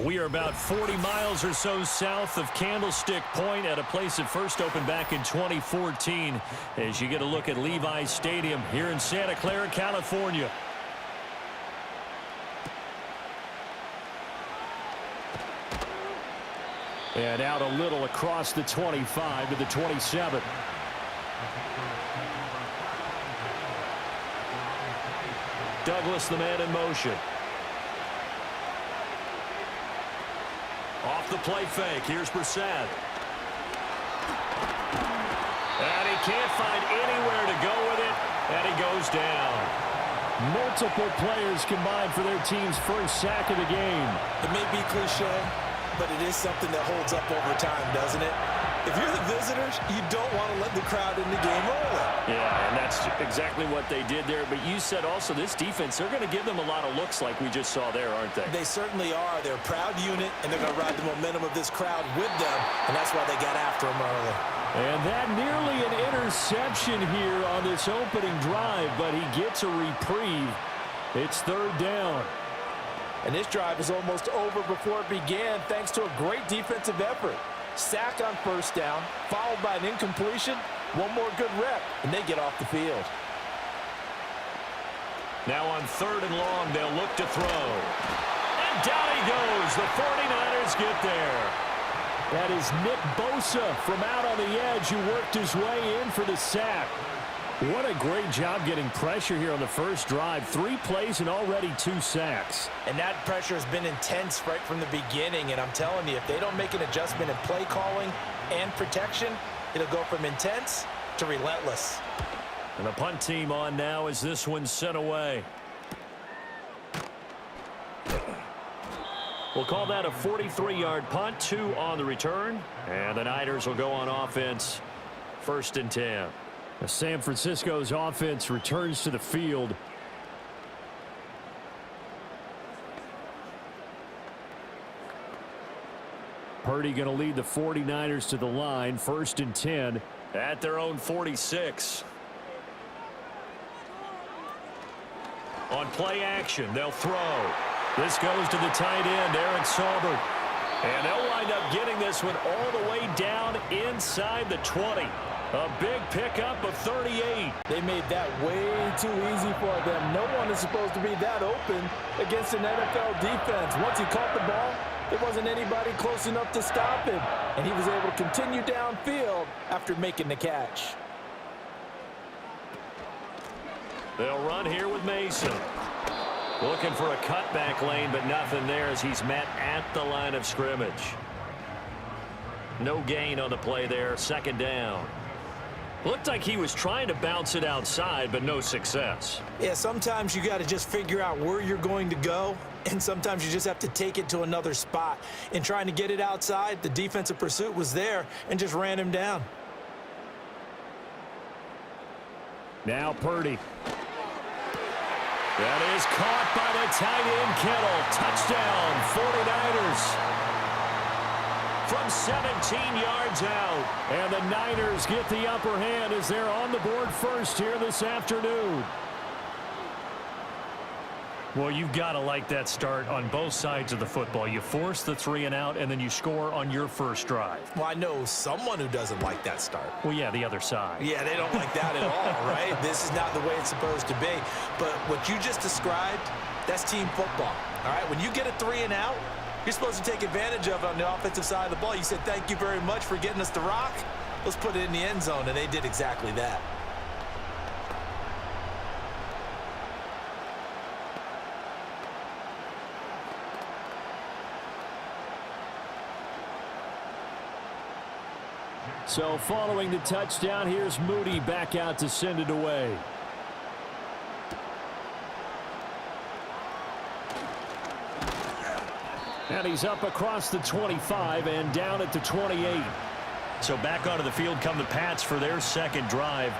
We are about 40 miles or so south of Candlestick Point at a place that first opened back in 2014 as you get a look at Levi Stadium here in Santa Clara, California. And out a little across the 25 to the 27. Douglas, the man in motion. Off the play fake. Here's Brissett. And he can't find anywhere to go with it. And he goes down. Multiple players combined for their team's first sack of the game. It may be cliche, but it is something that holds up over time, doesn't it? If you're the visitors, you don't want to let the crowd in the game early. Yeah, and that's exactly what they did there. But you said also this defense, they're going to give them a lot of looks like we just saw there, aren't they? They certainly are. They're a proud unit, and they're going to ride the momentum of this crowd with them, and that's why they got after them early. And that nearly an interception here on this opening drive, but he gets a reprieve. It's third down. And this drive is almost over before it began thanks to a great defensive effort. Sack on first down, followed by an incompletion, one more good rep, and they get off the field. Now on third and long, they'll look to throw. And down he goes. The 49ers get there. That is Nick Bosa from out on the edge who worked his way in for the sack. What a great job getting pressure here on the first drive. 3 plays and already 2 sacks. And that pressure has been intense right from the beginning. And I'm telling you, if they don't make an adjustment in play calling and protection, it'll go from intense to relentless. And the punt team on now as this one's sent away. We'll call that a 43-yard punt, 2 on the return. And the Niners will go on offense, 1st and 10. San Francisco's offense returns to the field. Purdy going to lead the 49ers to the line, 1st and 10 at their own 46. On play action, they'll throw. This goes to the tight end, Eric Saubert. And they'll wind up getting this one all the way down inside the 20. A big pickup of 38. They made that way too easy for them. No one is supposed to be that open against an NFL defense. Once he caught the ball, there wasn't anybody close enough to stop him. And he was able to continue downfield after making the catch. They'll run here with Mason. Looking for a cutback lane, but nothing there as he's met at the line of scrimmage. No gain on the play there, 2nd down. Looked like he was trying to bounce it outside, but no success. Yeah, sometimes you got to just figure out where you're going to go, and sometimes you just have to take it to another spot. In trying to get it outside, the defensive pursuit was there and just ran him down. Now Purdy. That is caught by the tight end, Kittle. Touchdown, 49ers. From 17 yards out. And the Niners get the upper hand as they're on the board first here this afternoon. Well, you've got to like that start on both sides of the football. You force the 3 and out, and then you score on your first drive. Well, I know someone who doesn't like that start. Well, yeah, the other side. Yeah, they don't like that at all, right? This is not the way it's supposed to be. But what you just described, that's team football, all right? When you get a 3 and out, you're supposed to take advantage of it on the offensive side of the ball. You said, thank you very much for getting us the rock. Let's put it in the end zone, and they did exactly that. So following the touchdown, here's Moody back out to send it away. And he's up across the 25 and down at the 28. So back onto the field come the Pats for their 2nd drive.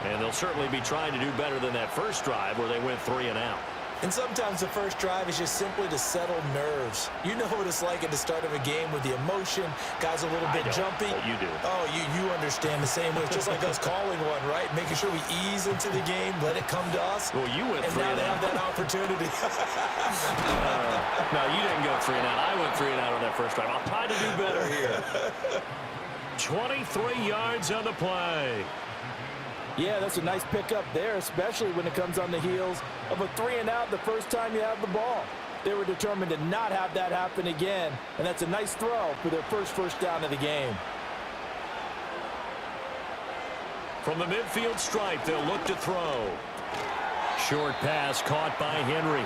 And they'll certainly be trying to do better than that first drive where they went 3 and out. And sometimes the first drive is just simply to settle nerves. You know what it's like at the start of a game with the emotion. Guys a little bit jumpy. But you do. Oh, you understand the same way. It's just like us calling one, right? Making sure we ease into the game, let it come to us. Well, you went and now they have that opportunity. No, you didn't go 3 and out. I went 3 and out on that first drive. I'll try to do better here. 23 yards on the play. Yeah, that's a nice pickup there, especially when it comes on the heels of a 3 and out the first time you have the ball. They were determined to not have that happen again, and that's a nice throw for their first down of the game. From the midfield stripe, they'll look to throw. Short pass caught by Henry.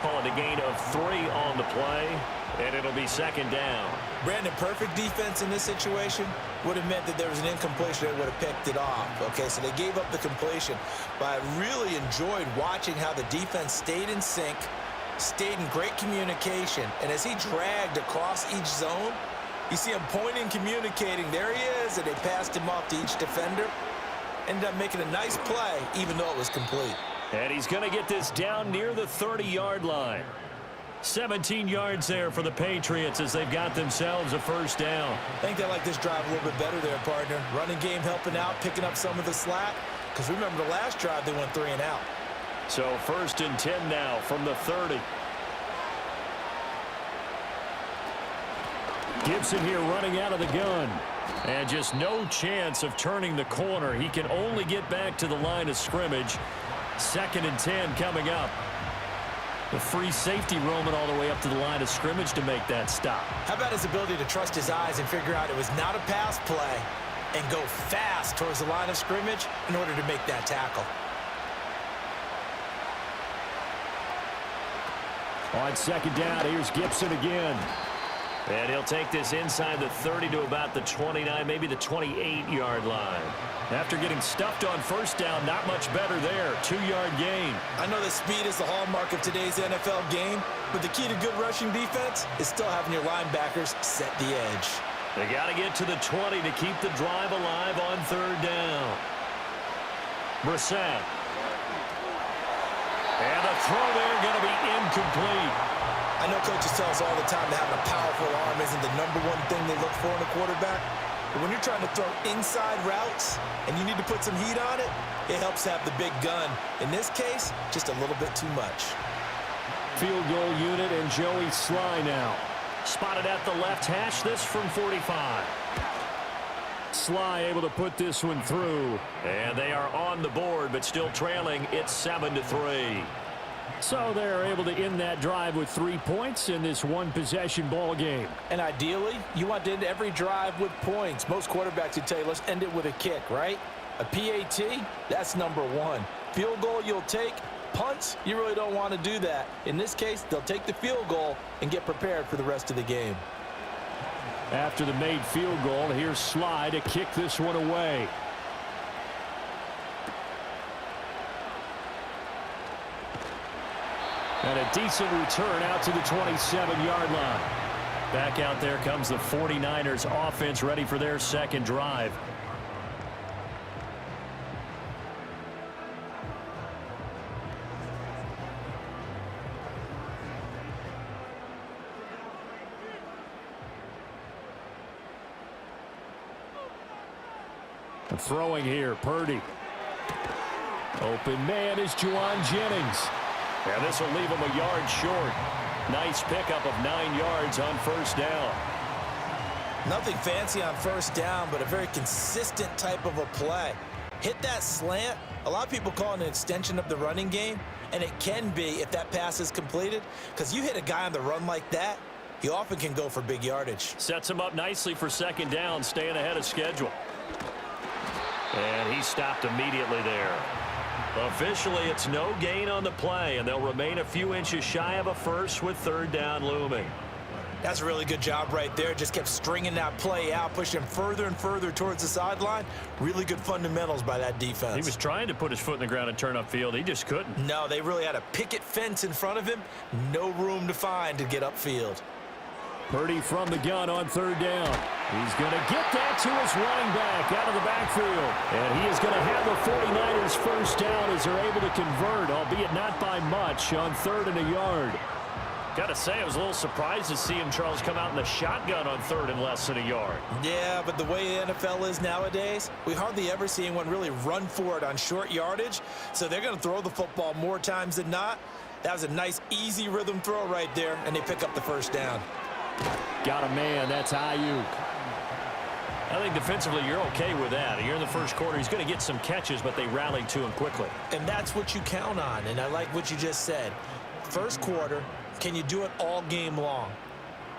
Calling a gain of 3 on the play, and it'll be 2nd down. Brandon, perfect defense in this situation would have meant that there was an incompletion. They would have picked it off. Okay, so they gave up the completion. But I really enjoyed watching how the defense stayed in sync, stayed in great communication. And as he dragged across each zone, you see him pointing, communicating. There he is, and they passed him off to each defender. Ended up making a nice play, even though it was complete. And he's going to get this down near the 30-yard line. 17 yards there for the Patriots as they've got themselves a 1st down. I think they like this drive a little bit better there, partner. Running game helping out, picking up some of the slack. Because remember, the last drive, they went 3 and out. So 1st and 10 now from the 30. Gibson here running out of the gun. And just no chance of turning the corner. He can only get back to the line of scrimmage. 2nd and 10 coming up. The free safety roaming all the way up to the line of scrimmage to make that stop. How about his ability to trust his eyes and figure out it was not a pass play and go fast towards the line of scrimmage in order to make that tackle. On 2nd down, here's Gibson again. And he'll take this inside the 30 to about the 29, maybe the 28-yard line. After getting stuffed on 1st down, not much better there. 2-yard gain. I know that speed is the hallmark of today's NFL game, but the key to good rushing defense is still having your linebackers set the edge. They got to get to the 20 to keep the drive alive on 3rd down. Brissett. And the throw there going to be incomplete. I know coaches tell us all the time that having a powerful arm isn't the #1 thing they look for in a quarterback. But when you're trying to throw inside routes and you need to put some heat on it, it helps to have the big gun. In this case, just a little bit too much. Field goal unit and Joey Sly now. Spotted at the left hash, this from 45. Sly able to put this one through. And they are on the board, but still trailing. It's 7-3. So they're able to end that drive with 3 points in this one-possession ball game. And ideally, you want to end every drive with points. Most quarterbacks would tell you, let's end it with a kick, right? A PAT, that's #1. Field goal you'll take. Punts, you really don't want to do that. In this case, they'll take the field goal and get prepared for the rest of the game. After the made field goal, here's Sly to kick this one away. And a decent return out to the 27-yard line. Back out there comes the 49ers offense ready for their 2nd drive. And throwing here, Purdy. Open man is Juwan Jennings. And this will leave him a yard short. Nice pickup of 9 yards on 1st down. Nothing fancy on 1st down, but a very consistent type of a play. Hit that slant. A lot of people call it an extension of the running game, and it can be if that pass is completed, because you hit a guy on the run like that, he often can go for big yardage. Sets him up nicely for 2nd down, staying ahead of schedule. And he stopped immediately there. Officially, it's no gain on the play, and they'll remain a few inches shy of a first with 3rd down looming. That's a really good job right there. Just kept stringing that play out, pushing him further and further towards the sideline. Really good fundamentals by that defense. He was trying to put his foot in the ground and turn upfield. He just couldn't. No, they really had a picket fence in front of him. No room to find to get upfield. Purdy from the gun on 3rd down. He's going to get that to his running back out of the backfield. And he is going to have the 49ers 1st down as they're able to convert, albeit not by much, on 3rd and a yard. Got to say, I was a little surprised to see him, Charles, come out in the shotgun on 3rd and less than a yard. Yeah, but the way the NFL is nowadays, we hardly ever see anyone really run for it on short yardage. So they're going to throw the football more times than not. That was a nice, easy rhythm throw right there, and they pick up the first down. Got a man. That's Ayuk. I think defensively you're okay with that. You're in the first quarter. He's going to get some catches, but they rallied to him quickly. And that's what you count on, and I like what you just said. First quarter, can you do it all game long?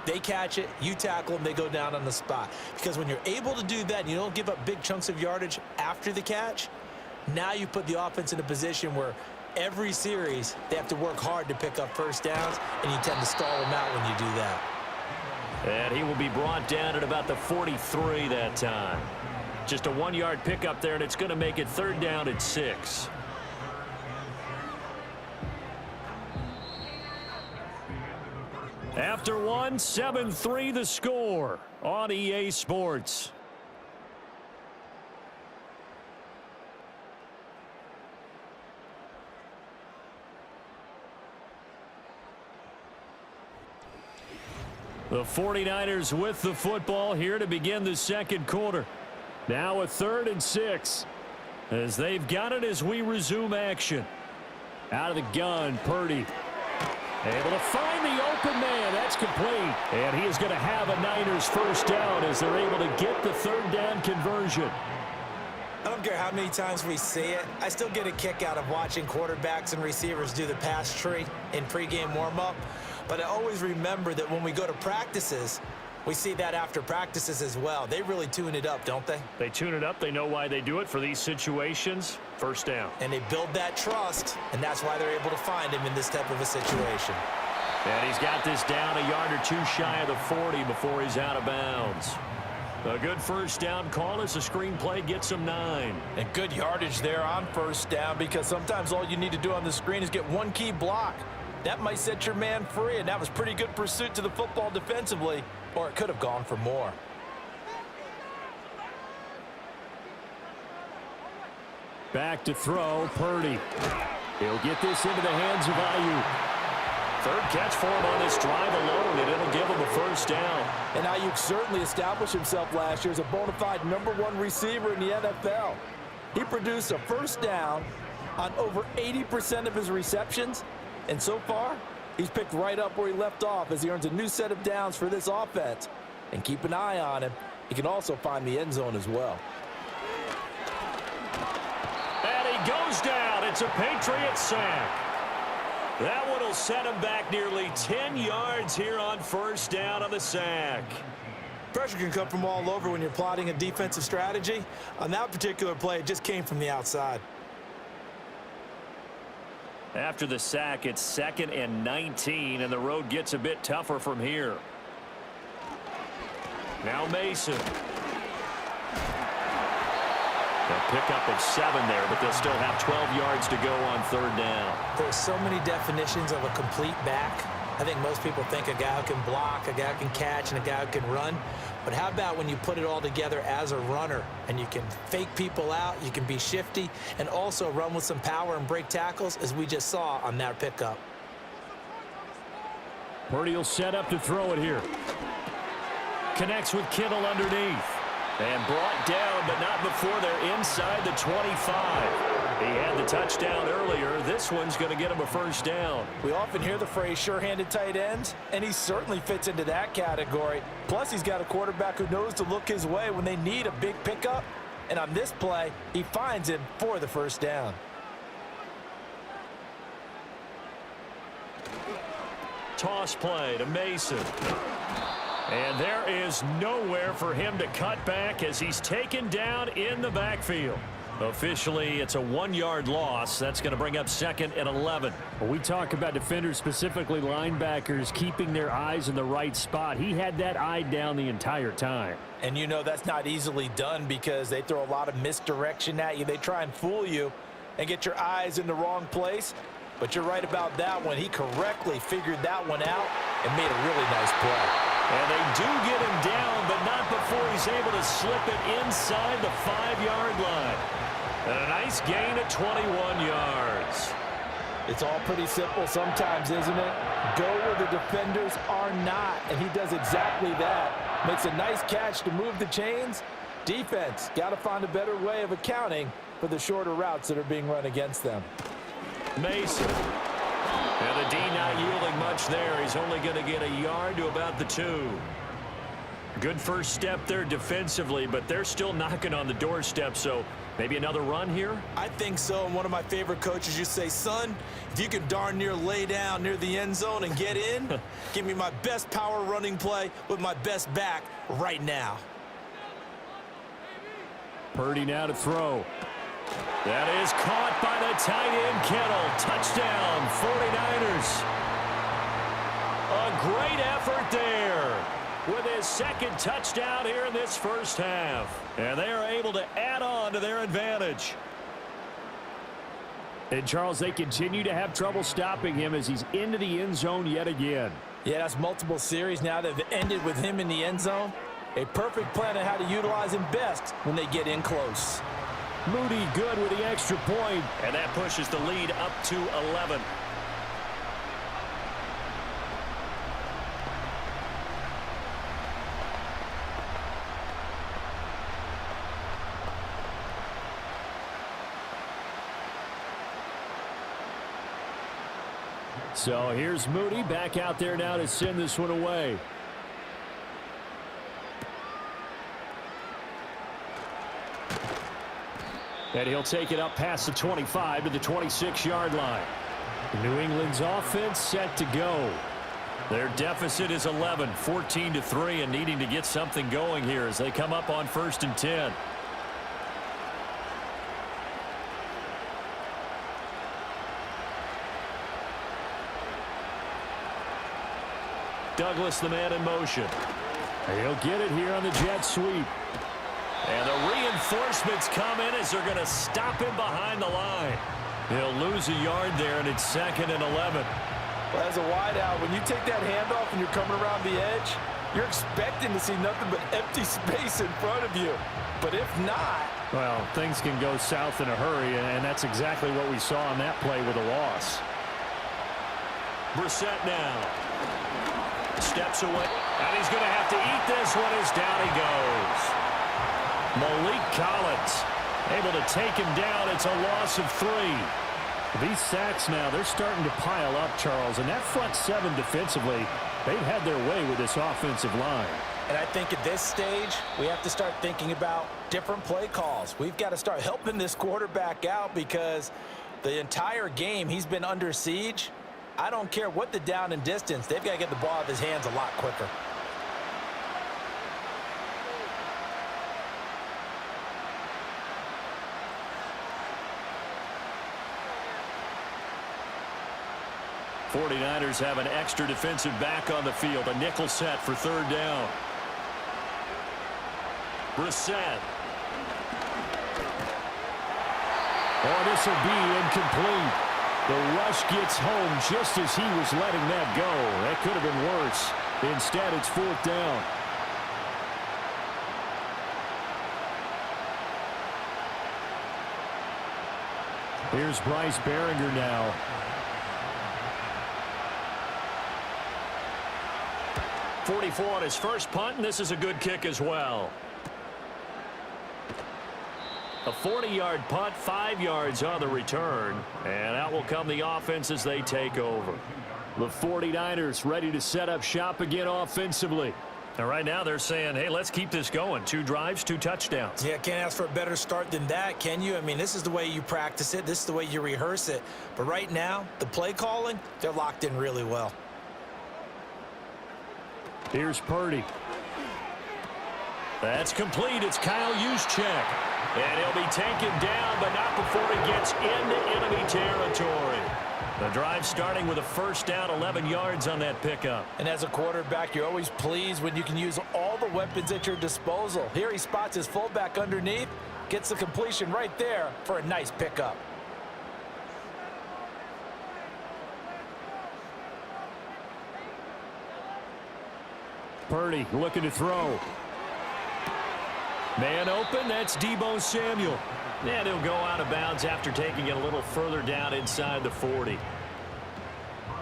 They catch it, you tackle them, they go down on the spot. Because when you're able to do that and you don't give up big chunks of yardage after the catch, now you put the offense in a position where every series they have to work hard to pick up first downs, and you tend to stall them out when you do that. And he will be brought down at about the 43 that time. Just a 1-yard pickup there, and it's going to make it 3rd down at 6. After 1, 7-3 the score on EA Sports. The 49ers with the football here to begin the second quarter. Now a 3rd and 6 as they've got it as we resume action. Out of the gun, Purdy. Able to find the open man. That's complete. And he is going to have a Niners first down as they're able to get the 3rd down conversion. I don't care how many times we see it. I still get a kick out of watching quarterbacks and receivers do the pass tree in pregame warm-up. But I always remember that when we go to practices, we see that after practices as well. They really tune it up, don't they? They tune it up. They know why they do it for these situations. First down. And they build that trust, and that's why they're able to find him in this type of a situation. And he's got this down a yard or two shy of the 40 before he's out of bounds. A good first down call as the screen play gets him 9. And good yardage there on first down, because sometimes all you need to do on the screen is get one key block. That might set your man free, and that was pretty good pursuit to the football defensively, or it could have gone for more. Back to throw, Purdy. He'll get this into the hands of Ayuk. 3rd catch for him on this drive alone, and it'll give him a first down. And Ayuk certainly established himself last year as a bona fide #1 receiver in the NFL. He produced a first down on over 80% of his receptions, and so far, he's picked right up where he left off as he earns a new set of downs for this offense. And keep an eye on him. He can also find the end zone as well. And he goes down. It's a Patriots sack. That one will set him back nearly 10 yards here on first down on the sack. Pressure can come from all over when you're plotting a defensive strategy. On that particular play, it just came from the outside. After the sack, it's 2nd and 19, and the road gets a bit tougher from here. Now Mason. They'll pick up at 7 there, but they'll still have 12 yards to go on 3rd down. There's so many definitions of a complete back. I think most people think a guy who can block, a guy who can catch, and a guy who can run. But how about when you put it all together as a runner, and you can fake people out, you can be shifty, and also run with some power and break tackles, as we just saw on that pickup. Purdy will set up to throw it here. Connects with Kittle underneath. And brought down, but not before they're inside the 25. He had the touchdown earlier. This one's going to get him a first down. We often hear the phrase sure-handed tight ends, and he certainly fits into that category. Plus, he's got a quarterback who knows to look his way when they need a big pickup. And on this play, he finds him for the first down. Toss play to Mason. And there is nowhere for him to cut back as he's taken down in the backfield. Officially, it's a 1-yard loss. That's going to bring up 2nd and 11. When we talk about defenders, specifically linebackers, keeping their eyes in the right spot, he had that eye down the entire time. And you know that's not easily done because they throw a lot of misdirection at you. They try and fool you and get your eyes in the wrong place. But you're right about that one. He correctly figured that one out and made a really nice play. And they do get him down, but not before he's able to slip it inside the 5-yard line. And a nice gain at 21 yards. It's all pretty simple sometimes, isn't it? Go where the defenders are not, and he does exactly that. Makes a nice catch to move the chains. Defense, got to find a better way of accounting for the shorter routes that are being run against them. Mason. And the D not yielding much there. He's only going to get a yard to about the 2. Good first step there defensively, but they're still knocking on the doorstep, so maybe another run here? I think so. And one of my favorite coaches used to say, son, if you can darn near lay down near the end zone and get in, give me my best power running play with my best back right now. Purdy now to throw. That is caught by the tight end, Kittle. Touchdown, 49ers. A great effort there with his second touchdown here in this first half. And they are able to add on to their advantage. And, Charles, they continue to have trouble stopping him as he's into the end zone yet again. Yeah, that's multiple series now that have ended with him in the end zone. A perfect plan on how to utilize him best when they get in close. Moody good with the extra point, and that pushes the lead up to 11. So here's Moody back out there now to send this one away. And he'll take it up past the 25 to the 26-yard line. New England's offense set to go. Their deficit is 11, 14-3, and needing to get something going here as they come up on 1st and 10. Douglas, the man in motion. He'll get it here on the jet sweep. And the reinforcements come in as they're going to stop him behind the line. He'll lose a yard there, and it's 2nd and 11. Well, as a wideout, when you take that handoff and you're coming around the edge, you're expecting to see nothing but empty space in front of you. But if not... Well, things can go south in a hurry, and that's exactly what we saw on that play with a loss. Brissett now. Steps away, and he's going to have to eat this one as down he goes. Malik Collins able to take him down. It's a loss of 3. These sacks now, they're starting to pile up, Charles, and that front 7 defensively, they've had their way with this offensive line. And I think at this stage, we have to start thinking about different play calls. We've got to start helping this quarterback out because the entire game he's been under siege. I don't care what the down and distance. They've got to get the ball out of his hands a lot quicker. '49ers have an extra defensive back on the field. A nickel set for 3rd down. Brissett. Oh, this will be incomplete. The rush gets home just as he was letting that go. That could have been worse. Instead, it's 4th down. Here's Bryce Behringer now. .44 on his first punt, and this is a good kick as well. A 40-yard punt, 5 yards on the return. And out will come the offense as they take over. The 49ers ready to set up shop again offensively. And right now they're saying, hey, let's keep this going. 2 drives, 2 touchdowns. Yeah, can't ask for a better start than that, can you? I mean, this is the way you practice it. This is the way you rehearse it. But right now, the play calling, they're locked in really well. Here's Purdy. That's complete. It's Kyle Juszczyk. And he'll be taken down, but not before he gets into enemy territory. The drive starting with a 1st down, 11 yards on that pickup. And as a quarterback, you're always pleased when you can use all the weapons at your disposal. Here he spots his fullback underneath, gets the completion right there for a nice pickup. Purdy looking to throw. Man open, that's Deebo Samuel. And he'll go out of bounds after taking it a little further down inside the 40.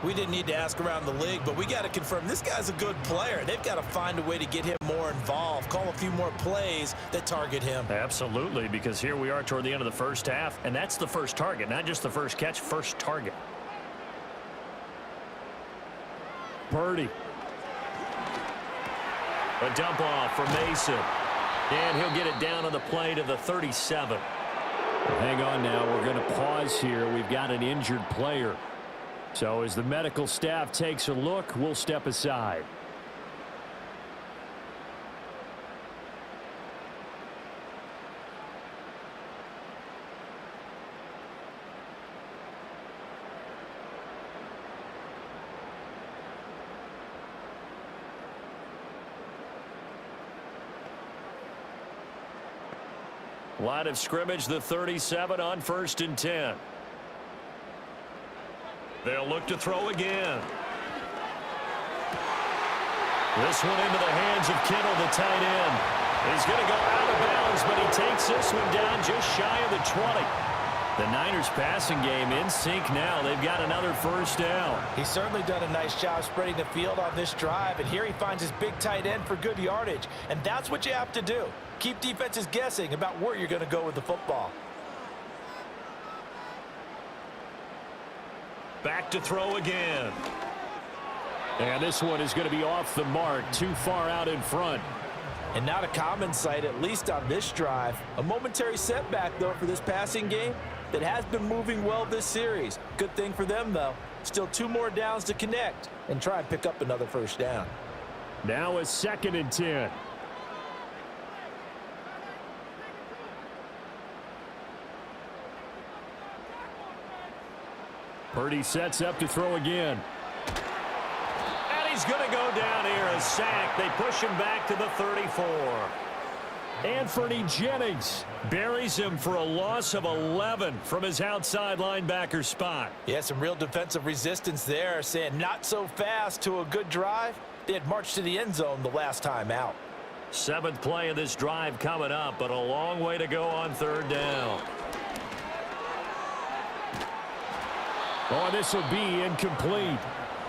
We didn't need to ask around the league, but we got to confirm this guy's a good player. They've got to find a way to get him more involved, call a few more plays that target him. Absolutely, because here we are toward the end of the first half, and that's the first target, not just the first catch, first target. Purdy. A dump off for Mason. And he'll get it down on the play to the 37. Hang on now. We're going to pause here. We've got an injured player. So as the medical staff takes a look, we'll step aside. Line of scrimmage, the 37 on 1st and 10. They'll look to throw again. This one into the hands of Kittle, the tight end. He's going to go out of bounds, but he takes this one down just shy of the 20. The Niners passing game in sync now. They've got another first down. He's certainly done a nice job spreading the field on this drive, and here he finds his big tight end for good yardage, and that's what you have to do. Keep defenses guessing about where you're going to go with the football. Back to throw again. And this one is going to be off the mark, too far out in front. And not a common sight, at least on this drive. A momentary setback, though, for this passing game that has been moving well this series. Good thing for them, though. Still 2 more downs to connect and try and pick up another first down. Now a 2nd and 10. Purdy sets up to throw again. And he's going to go down here, a sack. They push him back to the 34. Anthony Jennings buries him for a loss of 11 from his outside linebacker spot. Yeah, some real defensive resistance there, saying not so fast to a good drive. They had marched to the end zone the last time out. 7th play of this drive coming up, but a long way to go on 3rd down. Oh, this will be incomplete.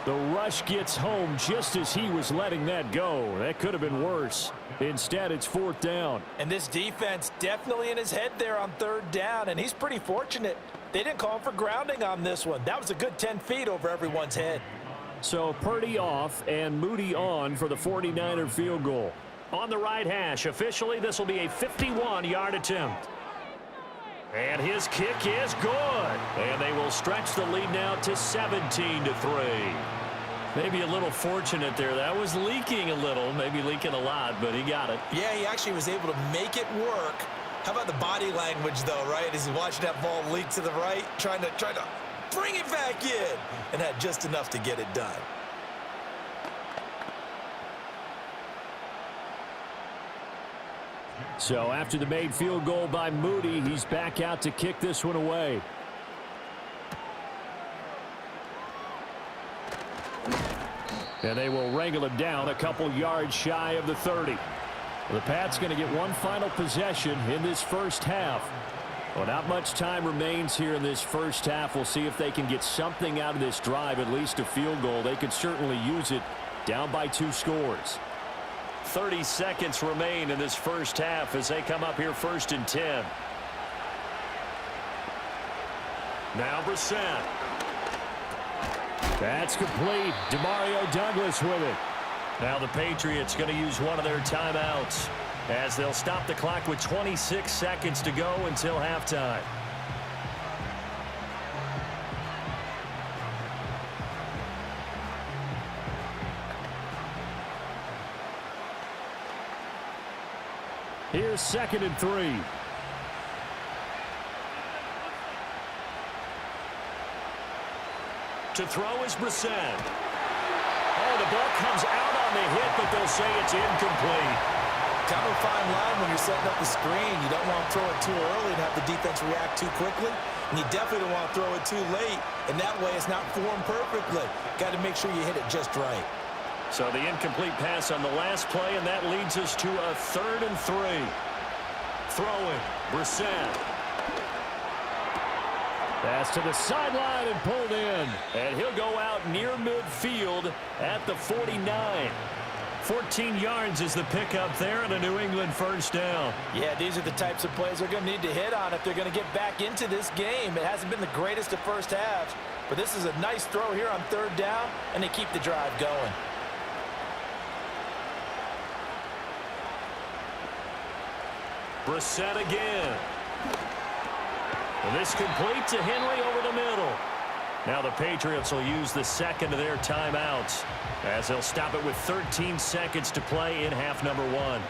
The rush gets home just as he was letting that go. That could have been worse. Instead, it's 4th down. And this defense definitely in his head there on 3rd down, and he's pretty fortunate. They didn't call him for grounding on this one. That was a good 10 feet over everyone's head. So Purdy off and Moody on for the 49er field goal. On the right hash, officially, this will be a 51-yard attempt. And his kick is good. And they will stretch the lead now to 17-3. Maybe a little fortunate there. That was leaking a little, maybe leaking a lot, but he got it. Yeah, he actually was able to make it work. How about the body language, though, right? As he watched that ball leak to the right, trying to bring it back in, and had just enough to get it done. So after the made field goal by Moody, he's back out to kick this one away. And they will wrangle him down a couple yards shy of the 30. The Pats going to get one final possession in this first half. Well, not much time remains here in this first half. We'll see if they can get something out of this drive, at least a field goal. They could certainly use it down by 2 scores. 30 seconds remain in this first half as they come up here 1st and 10. Now Brissett. That's complete. Demario Douglas with it. Now the Patriots going to use one of their timeouts as they'll stop the clock with 26 seconds to go until halftime. Here's 2nd and 3. To throw is Brissett. Oh, the ball comes out on the hit, but they'll say it's incomplete. Kind of a fine line when you're setting up the screen. You don't want to throw it too early and have the defense react too quickly. And you definitely don't want to throw it too late. And that way it's not formed perfectly. Got to make sure you hit it just right. So the incomplete pass on the last play, and that leads us to a 3rd and 3. Throwing, Brissett. Pass to the sideline and pulled in. And he'll go out near midfield at the 49. 14 yards is the pickup there and a New England first down. Yeah, these are the types of plays they're going to need to hit on if they're going to get back into this game. It hasn't been the greatest of first halves, But this is a nice throw here on third down, and they keep the drive going. Brissett again. And this complete to Henry over the middle. Now the Patriots will use the second of their timeouts as they'll stop it with 13 seconds to play in half number 1.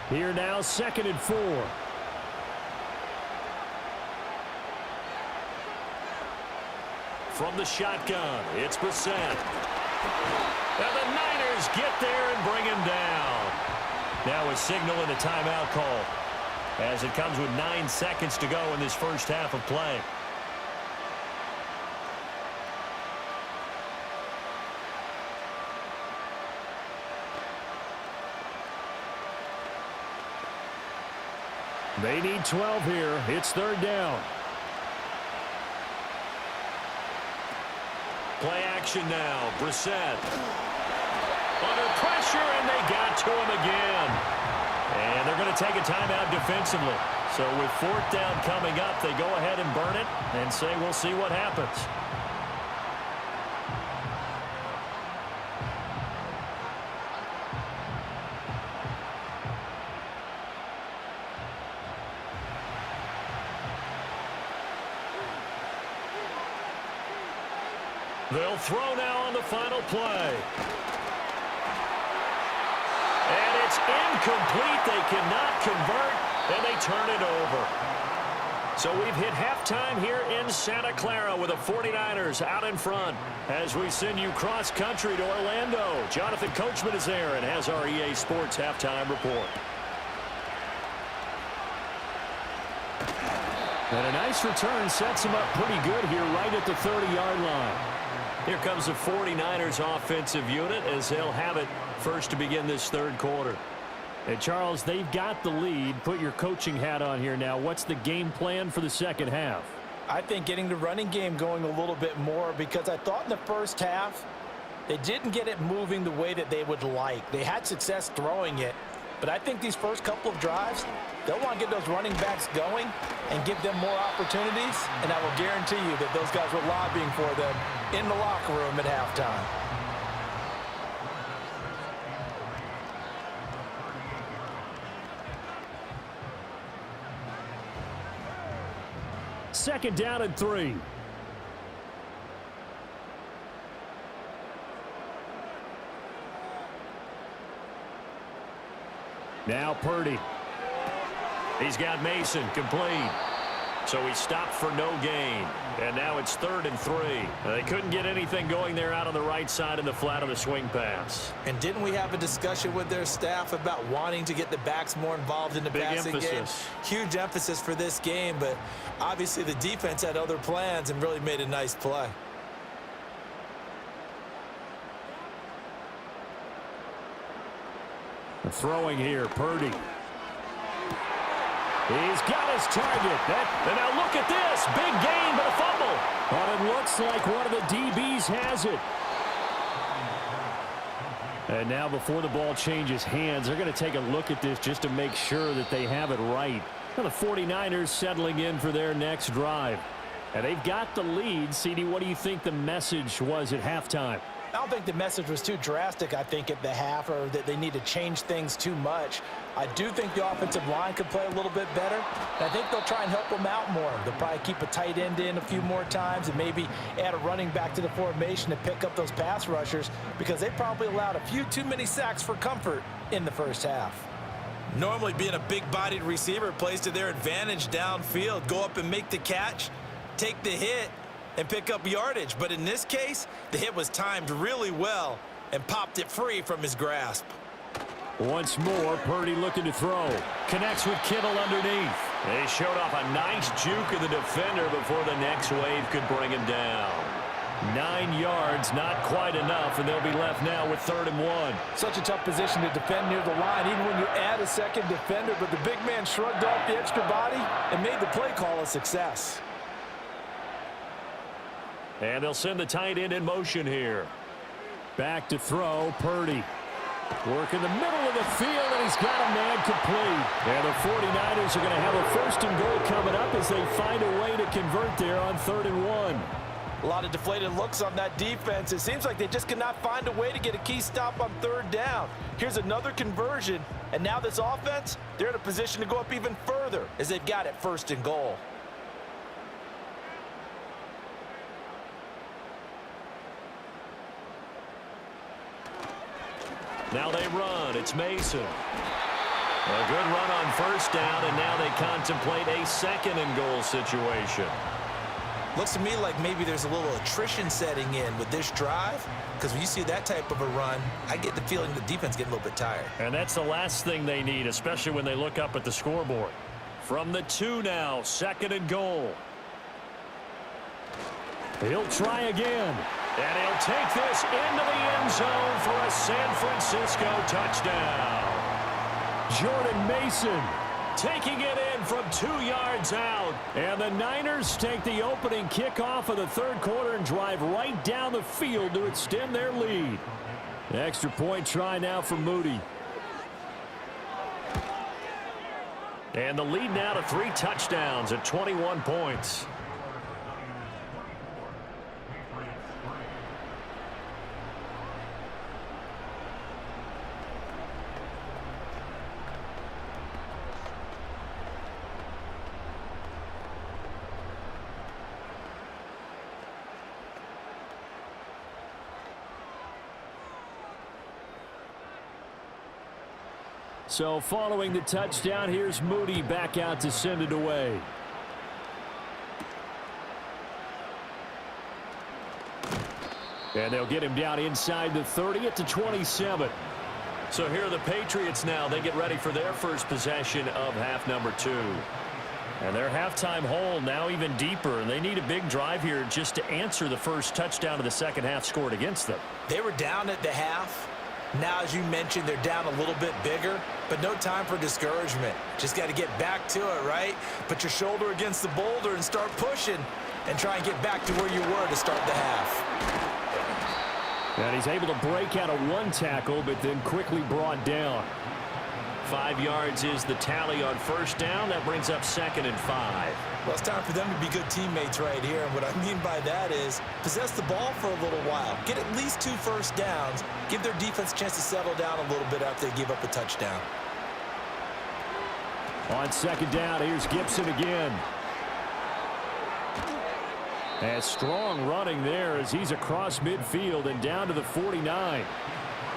Here now, 2nd and 4. From the shotgun, it's Brissett. And the Niners get there and bring him down. Now a signal and a timeout call as it comes with 9 seconds to go in this first half of play. They need 12 here. It's 3rd down. Play action now. Brissett. Under pressure, and they got to him again. And they're going to take a timeout defensively. So with 4th down coming up, they go ahead and burn it and say we'll see what happens. They'll throw now on the final play. And it's incomplete. They cannot convert, and they turn it over. So we've hit halftime here in Santa Clara with the 49ers out in front as we send you cross-country to Orlando. Jonathan Coachman is there and has our EA Sports halftime report. And a nice return sets him up pretty good here right at the 30-yard line. Here comes the 49ers offensive unit as they'll have it first to begin this 3rd quarter. And Charles, they've got the lead. Put your coaching hat on here now. What's the game plan for the second half? I think getting the running game going a little bit more because I thought in the first half they didn't get it moving the way that they would like. They had success throwing it, but I think these first couple of drives, they'll want to get those running backs going and give them more opportunities, and I will guarantee you that those guys were lobbying for them in the locker room at halftime. Second down and 3. Now Purdy. He's got Mason complete. So he stopped for no gain. And now it's 3rd and 3. They couldn't get anything going there out on the right side in the flat of the swing pass. And didn't we have a discussion with their staff about wanting to get the backs more involved in the passing game? Huge emphasis for this game, but obviously the defense had other plans and really made a nice play. Throwing here, Purdy. He's got his target. And now look at this. Big gain, but a fumble. But it looks like one of the DBs has it. And now before the ball changes hands, they're going to take a look at this just to make sure that they have it right. Now the 49ers settling in for their next drive. And they've got the lead. CD, what do you think the message was at halftime? I don't think the message was too drastic, I think, at the half, or that they need to change things too much. I do think the offensive line could play a little bit better. And I think they'll try and help them out more. They'll probably keep a tight end in a few more times and maybe add a running back to the formation to pick up those pass rushers because they probably allowed a few too many sacks for comfort in the first half. Normally being a big-bodied receiver plays to their advantage downfield. Go up and make the catch, take the hit, and pick up yardage. But in this case, the hit was timed really well and popped it free from his grasp. Once more, Purdy looking to throw. Connects with Kittle underneath. They showed off a nice juke of the defender before the next wave could bring him down. 9 yards, not quite enough, and they'll be left now with 3rd and 1. Such a tough position to defend near the line, even when you add a second defender, but the big man shrugged off the extra body and made the play call a success. And they'll send the tight end in motion here. Back to throw, Purdy. Work in the middle of the field, and he's got a man complete. And the 49ers are going to have a 1st and goal coming up as they find a way to convert there on 3rd and 1. A lot of deflated looks on that defense. It seems like they just cannot find a way to get a key stop on 3rd down. Here's another conversion, and now this offense, they're in a position to go up even further as they've got it 1st and goal. Now they run. It's Mason. A good run on 1st down, and now they contemplate a 2nd and goal situation. Looks to me like maybe there's a little attrition setting in with this drive, because when you see that type of a run, I get the feeling the defense getting a little bit tired. And that's the last thing they need, especially when they look up at the scoreboard. From the 2 now, 2nd and goal. He'll try again. And he'll take this into the end zone for a San Francisco touchdown. Jordan Mason taking it in from 2 yards out. And the Niners take the opening kickoff of the 3rd quarter and drive right down the field to extend their lead. Extra point try now for Moody. And the lead now to 3 touchdowns at 21 points. So following the touchdown, here's Moody back out to send it away. And they'll get him down inside the 30 at the 27. So here are the Patriots now. They get ready for their first possession of half number 2. And their halftime hole now even deeper. And they need a big drive here just to answer the first touchdown of the second half scored against them. They were down at the half. Now, as you mentioned, they're down a little bit bigger, but no time for discouragement. Just got to get back to it, right? Put your shoulder against the boulder and start pushing and try and get back to where you were to start the half. And he's able to break out of 1 tackle, but then quickly brought down. 5 yards is the tally on 1st down. That brings up 2nd and 5. Well, it's time for them to be good teammates right here. And what I mean by that is possess the ball for a little while. Get at least 2 first downs. Give their defense a chance to settle down a little bit after they give up a touchdown. On 2nd down, here's Gibson again. And strong running there as he's across midfield and down to the 49.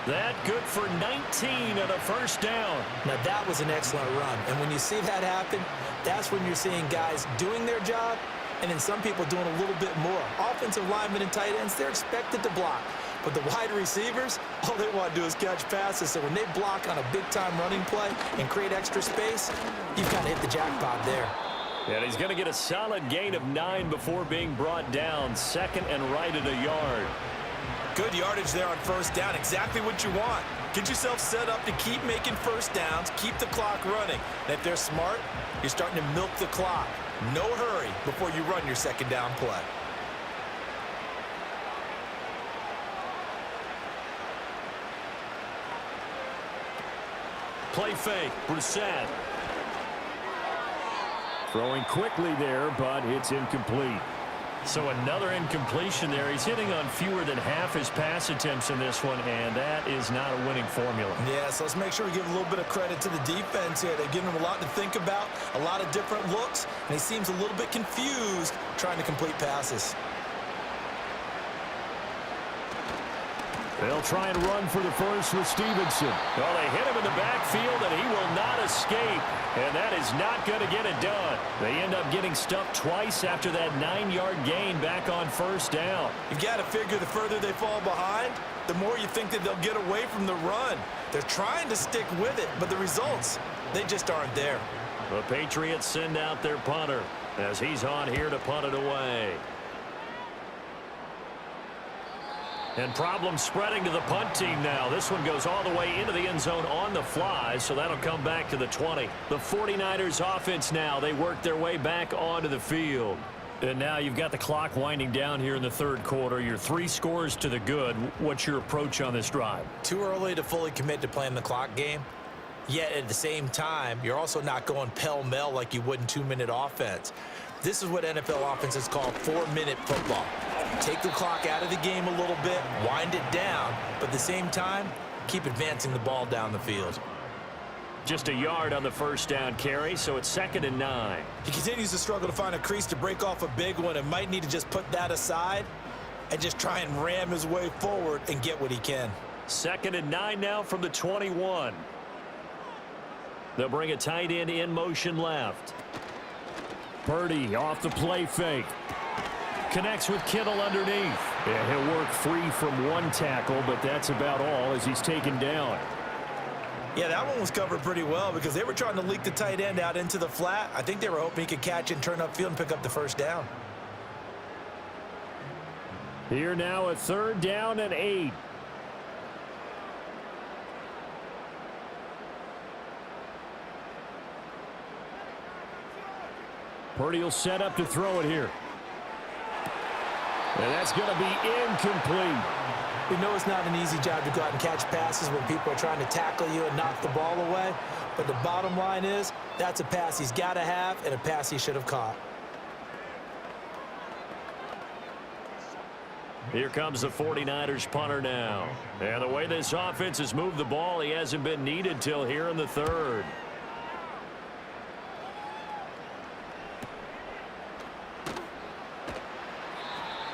That good for 19 and a 1st down. Now, that was an excellent run. And when you see that happen, that's when you're seeing guys doing their job and then some people doing a little bit more. Offensive linemen and tight ends, they're expected to block. But the wide receivers, all they want to do is catch passes. So when they block on a big-time running play and create extra space, you've got to hit the jackpot there. And he's going to get a solid gain of 9 before being brought down. 2nd and right at a yard. Good yardage there on 1st down. Exactly what you want. Get yourself set up to keep making 1st downs, keep the clock running. And if they're smart, you're starting to milk the clock. No hurry before you run your 2nd down play. Play fake. Brissett. Throwing quickly there, but it's incomplete. So another incompletion there. He's hitting on fewer than half his pass attempts in this one, and that is not a winning formula. Yeah, so let's make sure we give a little bit of credit to the defense here. They've given him a lot to think about, a lot of different looks, and he seems a little bit confused trying to complete passes. They'll try and run for the first with Stevenson. Well, they hit him in the backfield, and he will not escape. And that is not going to get it done. They end up getting stuffed twice after that 9-yard gain back on 1st down. You've got to figure the further they fall behind, the more you think that they'll get away from the run. They're trying to stick with it, but the results, they just aren't there. The Patriots send out their punter as he's on here to punt it away. And problems spreading to the punt team now. This one goes all the way into the end zone on the fly, so that'll come back to the 20. The 49ers offense now, they work their way back onto the field. And now you've got the clock winding down here in the third quarter. You're 3 scores to the good. What's your approach on this drive? Too early to fully commit to playing the clock game. Yet at the same time, you're also not going pell-mell like you would in 2-minute offense. This is what NFL offenses call 4-minute football. Take the clock out of the game a little bit, wind it down, but at the same time, keep advancing the ball down the field. Just a yard on the first down carry, so it's 2nd and 9. He continues to struggle to find a crease to break off a big one and might need to just put that aside and just try and ram his way forward and get what he can. 2nd and 9 now from the 21. They'll bring a tight end in motion left. Purdy off the play fake. Connects with Kittle underneath. Yeah, he'll work free from one tackle, but that's about all as he's taken down. Yeah, that one was covered pretty well because they were trying to leak the tight end out into the flat. I think they were hoping he could catch and turn upfield and pick up the first down. Here now a 3rd down and 8. Purdy will set up to throw it here. And that's going to be incomplete. We know it's not an easy job to go out and catch passes when people are trying to tackle you and knock the ball away. But the bottom line is that's a pass he's got to have and a pass he should have caught. Here comes the 49ers punter now. And the way this offense has moved the ball, he hasn't been needed till here in the 3rd.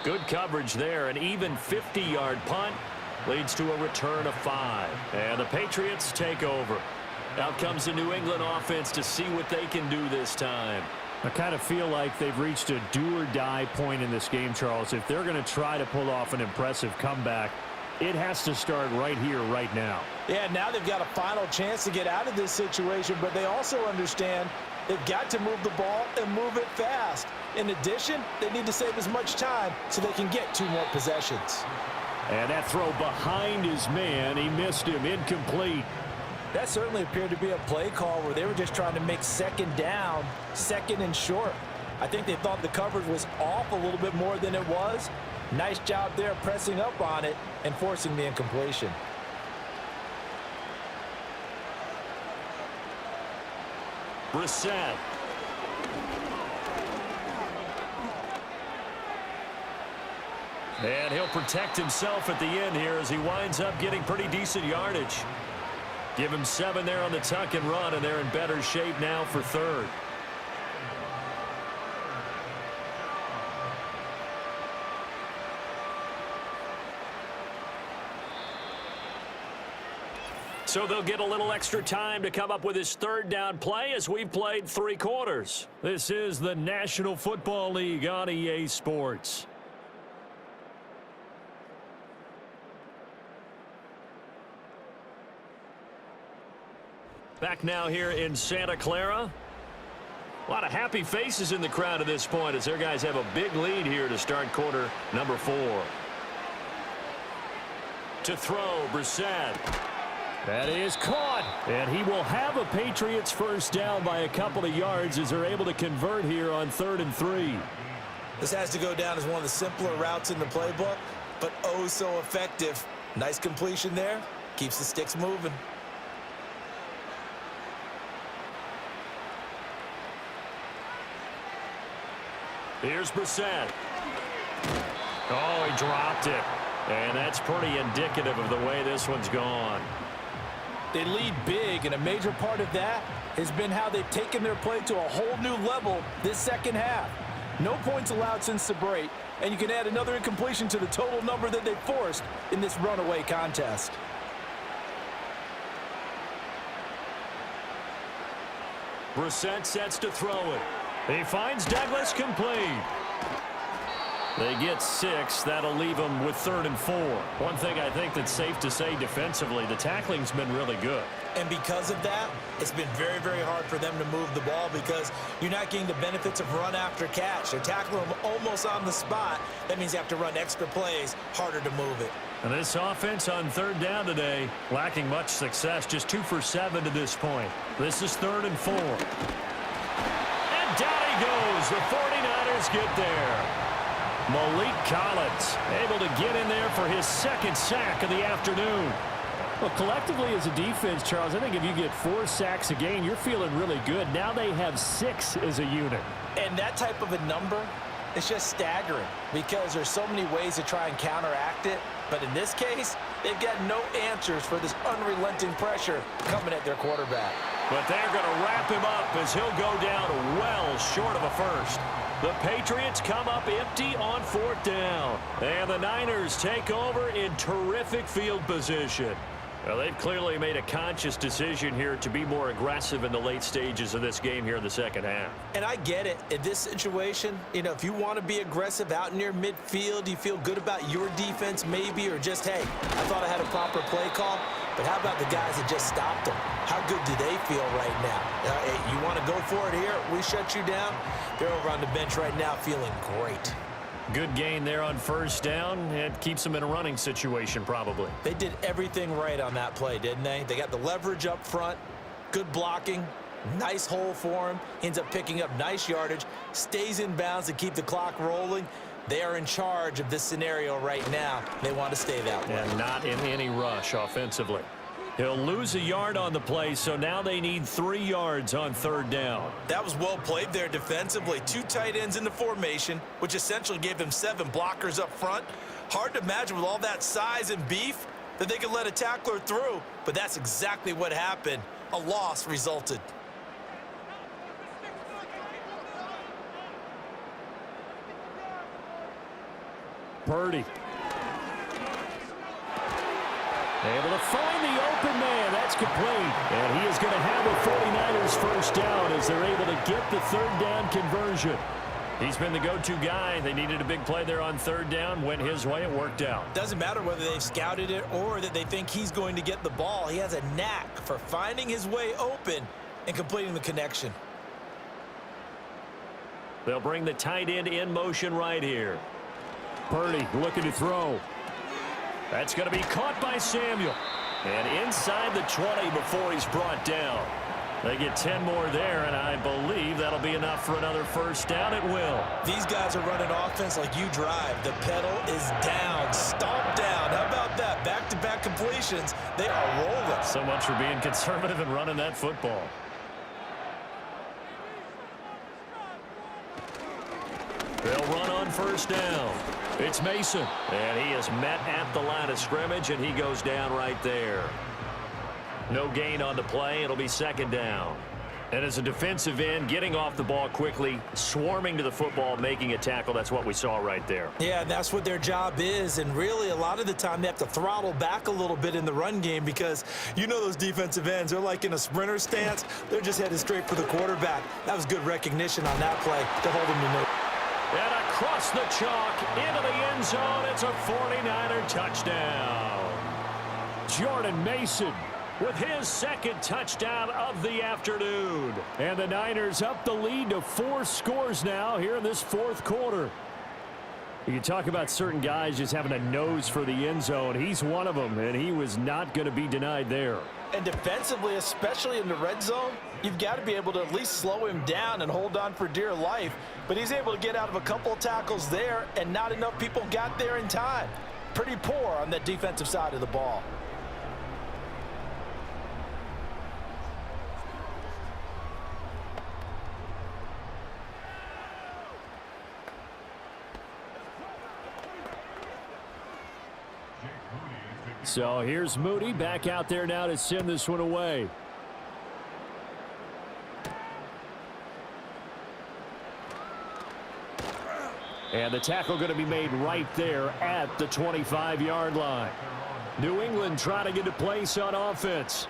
Good coverage there. An even 50-yard punt leads to a return of 5. And the Patriots take over. Out comes the New England offense to see what they can do this time. I kind of feel like they've reached a do-or-die point in this game, Charles. If they're going to try to pull off an impressive comeback, it has to start right here, right now. Yeah, now they've got a final chance to get out of this situation, but they also understand they've got to move the ball and move it fast. In addition, they need to save as much time so they can get 2 more possessions. And that throw behind his man, he missed him, incomplete. That certainly appeared to be a play call where they were just trying to make 2nd down, 2nd and short. I think they thought the coverage was off a little bit more than it was. Nice job there pressing up on it and forcing the incompletion. Brissett. And he'll protect himself at the end here as he winds up getting pretty decent yardage. Give him 7 there on the tuck and run, and they're in better shape now for 3rd. So they'll get a little extra time to come up with his 3rd down play as we've played 3 quarters. This is the National Football League on EA Sports. Back now here in Santa Clara. A lot of happy faces in the crowd at this point as their guys have a big lead here to start quarter number 4. To throw, Brissett. That is caught. And he will have a Patriots first down by a couple of yards as they're able to convert here on 3rd and 3. This has to go down as one of the simpler routes in the playbook, but oh so effective. Nice completion there. Keeps the sticks moving. Here's Brissett. Oh, he dropped it. And that's pretty indicative of the way this one's gone. They lead big, and a major part of that has been how they've taken their play to a whole new level this 2nd half. No points allowed since the break, and you can add another incompletion to the total number that they forced in this runaway contest. Brissett sets to throw it. He finds Douglas complete. They get 6. That'll leave them with 3rd and 4. One thing I think that's safe to say defensively, the tackling's been really good. And because of that, it's been very, very hard for them to move the ball because you're not getting the benefits of run after catch. They're tackling them almost on the spot. That means you have to run extra plays, harder to move it. And this offense on 3rd down today, lacking much success, just 2 for 7 to this point. This is 3rd and 4. And And down he goes. The 49ers get there. Malik Collins able to get in there for his second sack of the afternoon. Well, collectively as a defense, Charles, I think if you get 4 sacks a game, you're feeling really good. Now they have 6 as a unit. And that type of a number, it's just staggering because there's so many ways to try and counteract it. But in this case, they've got no answers for this unrelenting pressure coming at their quarterback. But they're going to wrap him up as he'll go down well short of a first. The Patriots come up empty on 4th down. And the Niners take over in terrific field position. Well, they've clearly made a conscious decision here to be more aggressive in the late stages of this game here in the second half. And I get it. In this situation, you know, if you want to be aggressive out near midfield, you feel good about your defense maybe, or just, hey, I thought I had a proper play call. But how about the guys that just stopped them? How good do they feel right now? Hey, you want to go for it here? We shut you down. They're over on the bench right now feeling great. Good gain there on 1st down. It keeps them in a running situation probably. They did everything right on that play, didn't they? They got the leverage up front, good blocking, nice hole for him. Ends up picking up nice yardage, stays in bounds to keep the clock rolling. They are in charge of this scenario right now. They want to stay that way. And not in any rush offensively. He'll lose a yard on the play, so now they need 3 yards on 3rd down. That was well played there defensively. 2 tight ends in the formation, which essentially gave them 7 blockers up front. Hard to imagine with all that size and beef that they could let a tackler through, but that's exactly what happened. A loss resulted. Purdy. Able to find the open man. That's complete. And he is going to have the 49ers 1st down as they're able to get the 3rd down conversion. He's been the go-to guy. They needed a big play there on 3rd down. Went his way. It worked out. Doesn't matter whether they've scouted it or that they think he's going to get the ball. He has a knack for finding his way open and completing the connection. They'll bring the tight end in motion right here. Purdy looking to throw. That's going to be caught by Samuel. And inside the 20 before he's brought down. They get 10 more there, and I believe that'll be enough for another 1st down. It will. These guys are running offense like you drive. The pedal is down, stomp down. How about that? Back-to-back completions. They are rolling. So much for being conservative and running that football. They'll run on 1st down. It's Mason, and he is met at the line of scrimmage, and he goes down right there. No gain on the play. It'll be 2nd down. And as a defensive end, getting off the ball quickly, swarming to the football, making a tackle, that's what we saw right there. Yeah, that's what their job is, and really a lot of the time they have to throttle back a little bit in the run game because you know those defensive ends, they're like in a sprinter stance. They're just headed straight for the quarterback. That was good recognition on that play to hold him to no. And across the chalk, into the end zone, it's a 49er touchdown. Jordan Mason with his 2nd touchdown of the afternoon. And the Niners up the lead to 4 scores now here in this 4th quarter. You can talk about certain guys just having a nose for the end zone. He's one of them, and he was not going to be denied there. And defensively, especially in the red zone, you've got to be able to at least slow him down and hold on for dear life. But he's able to get out of a couple of tackles there, and not enough people got there in time. Pretty poor on that defensive side of the ball. So here's Moody back out there now to send this one away. And the tackle going to be made right there at the 25-yard line. New England trying to get a place on offense.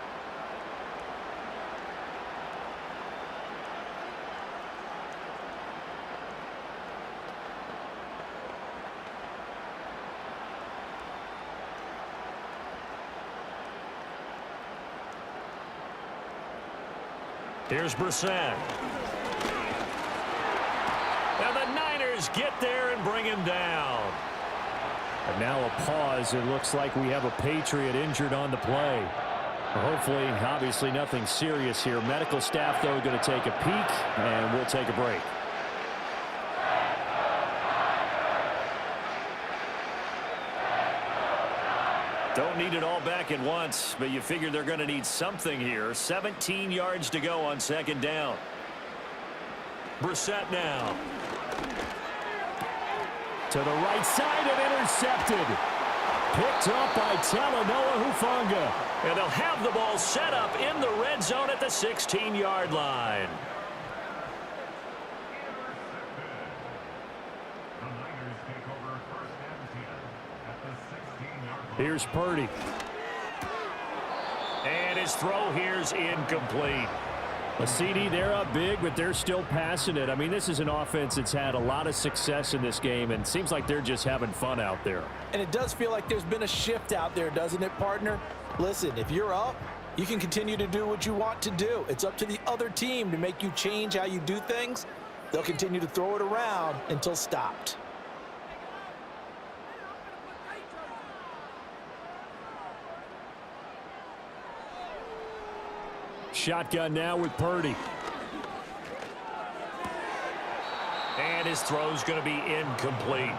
Here's Brissett. And the Niners get there and bring him down. And now a pause. It looks like we have a Patriot injured on the play. Hopefully, obviously nothing serious here. Medical staff, though, going to take a peek, and we'll take a break. Don't need it all back at once, but you figure they're going to need something here. 17 yards to go on second down. Brissett now. To the right side and intercepted. Picked up by Talanoa Hufanga. And they'll have the ball set up in the red zone at the 16-yard line. Here's Purdy. And his throw here's incomplete. A CD, they're up big, but they're still passing it. I mean, this is an offense that's had a lot of success in this game, and it seems like they're just having fun out there. And it does feel like there's been a shift out there, doesn't it, partner? Listen, if you're up, you can continue to do what you want to do. It's up to the other team to make you change how you do things. They'll continue to throw it around until stopped. Shotgun now with Purdy. And his throw's going to be incomplete.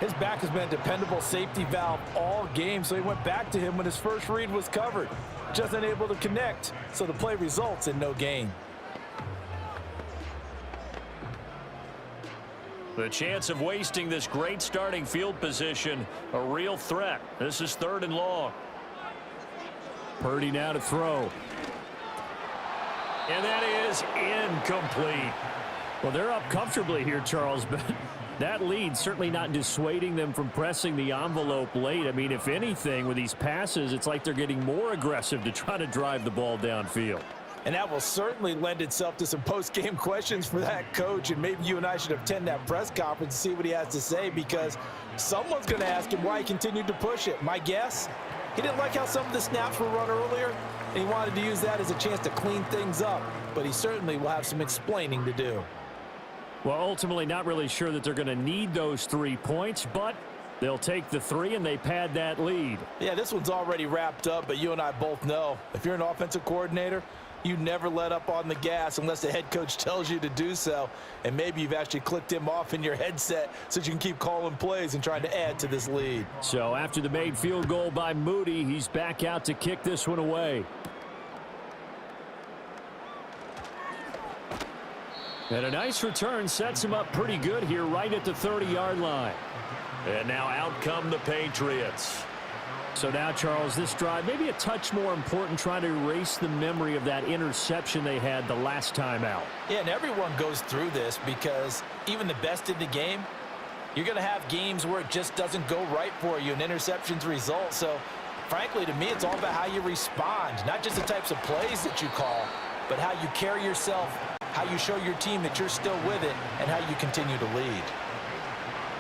His back has been a dependable safety valve all game, so he went back to him when his first read was covered. Just unable to connect, so the play results in no gain. The chance of wasting this great starting field position, a real threat. This is 3rd and long. Purdy now to throw. And that is incomplete. Well, they're up comfortably here, Charles, but that lead certainly not dissuading them from pressing the envelope late. I mean, if anything, with these passes, it's like they're getting more aggressive to try to drive the ball downfield. And that will certainly lend itself to some post-game questions for that coach, and maybe you and I should attend that press conference and see what he has to say, because someone's going to ask him why he continued to push it. My guess, he didn't like how some of the snaps were run earlier, and he wanted to use that as a chance to clean things up, but he certainly will have some explaining to do. Well, ultimately not really sure that they're going to need those 3 points, but they'll take the 3 and they pad that lead. Yeah, this one's already wrapped up, but you and I both know if you're an offensive coordinator, you never let up on the gas unless the head coach tells you to do so, and maybe you've actually clicked him off in your headset so you can keep calling plays and trying to add to this lead. So after the made field goal by Moody, he's back out to kick this one away. And a nice return sets him up pretty good here right at the 30-yard line. And now out come the Patriots. So now, Charles, this drive maybe a touch more important, trying to erase the memory of that interception they had the last time out. Yeah, and everyone goes through this because even the best in the game, you're going to have games where it just doesn't go right for you and interceptions result. So, frankly, to me, it's all about how you respond, not just the types of plays that you call, but how you carry yourself, how you show your team that you're still with it, and how you continue to lead.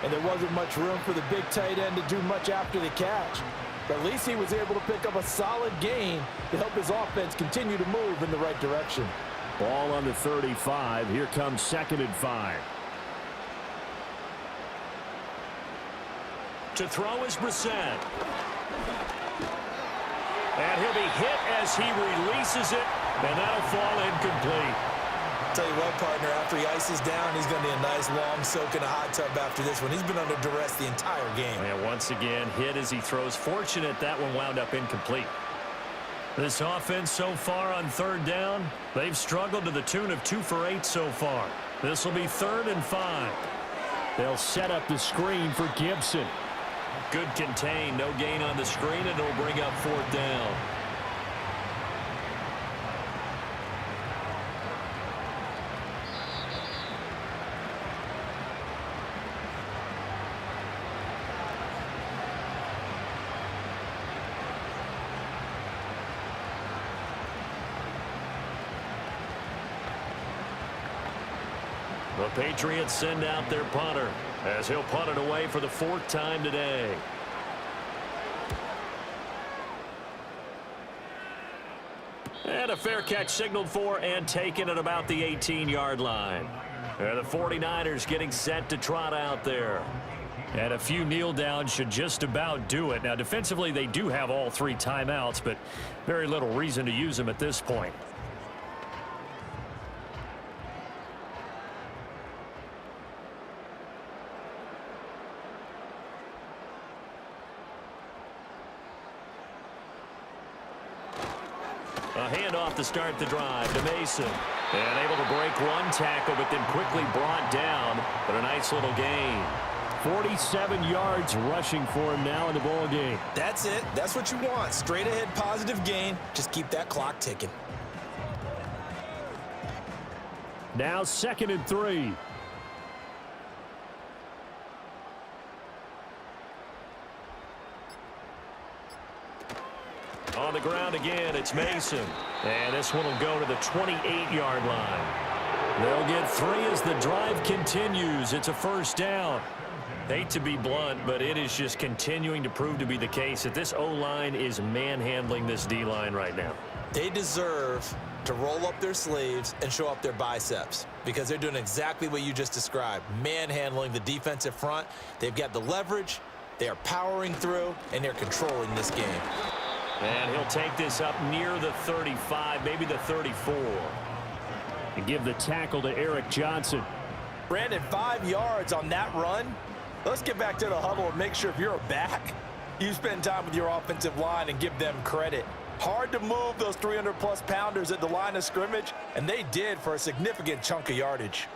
And there wasn't much room for the big tight end to do much after the catch. But at least he was able to pick up a solid gain to help his offense continue to move in the right direction. Ball on the 35. Here comes 2nd and 5. To throw is Brissett. And he'll be hit as he releases it, and that'll fall incomplete. Tell you what, partner, after he ices down, he's going to need a nice long soak in a hot tub after this one. He's been under duress the entire game. And once again, hit as he throws. Fortunate that one wound up incomplete. This offense so far on 3rd down, they've struggled to the tune of 2 for 8 so far. This will be 3rd and 5. They'll set up the screen for Gibson. Good contain, no gain on the screen, and it'll bring up 4th down. The Patriots send out their punter as he'll punt it away for the 4th time today. And a fair catch signaled for and taken at about the 18-yard line. And the 49ers getting set to trot out there. And a few kneel downs should just about do it. Now, defensively, they do have all 3 timeouts, but very little reason to use them at this point. A handoff to start the drive to Mason. And able to break 1 tackle, but then quickly brought down. But a nice little gain. 47 yards rushing for him now in the ball game. That's it. That's what you want. Straight ahead positive gain. Just keep that clock ticking. Now 2nd and 3. On the ground again, it's Mason. And this one will go to the 28-yard line. They'll get 3 as the drive continues. It's a 1st down. Hate to be blunt, but it is just continuing to prove to be the case that this O-line is manhandling this D-line right now. They deserve to roll up their sleeves and show up their biceps because they're doing exactly what you just described, manhandling the defensive front. They've got the leverage, they are powering through, and they're controlling this game. And he'll take this up near the 35, maybe the 34. And give the tackle to Eric Johnson. Brandon, 5 yards on that run. Let's get back to the huddle and make sure if you're a back, you spend time with your offensive line and give them credit. Hard to move those 300-plus pounders at the line of scrimmage, and they did for a significant chunk of yardage.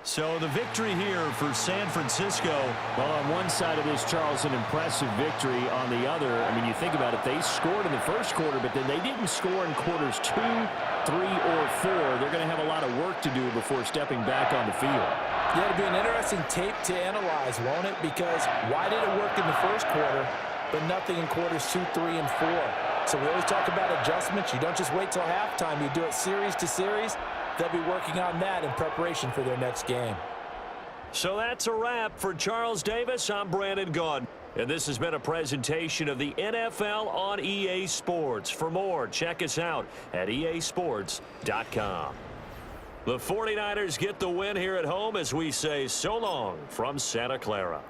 So the victory here for San Francisco. Well, on one side of this, Charles, an impressive victory. On the other, I mean, you think about it, they scored in the first quarter, but then they didn't score in quarters 2, 3, or 4. They're going to have a lot of work to do before stepping back on the field. Yeah, it'll be an interesting tape to analyze, won't it? Because why did it work in the first quarter, but nothing in quarters 2, 3, and 4? So we always talk about adjustments. You don't just wait till halftime. You do it series to series. They'll be working on that in preparation for their next game. So that's a wrap for Charles Davis. I'm Brandon Gaudin. And this has been a presentation of the NFL on EA Sports. For more, check us out at easports.com. The 49ers get the win here at home as we say so long from Santa Clara.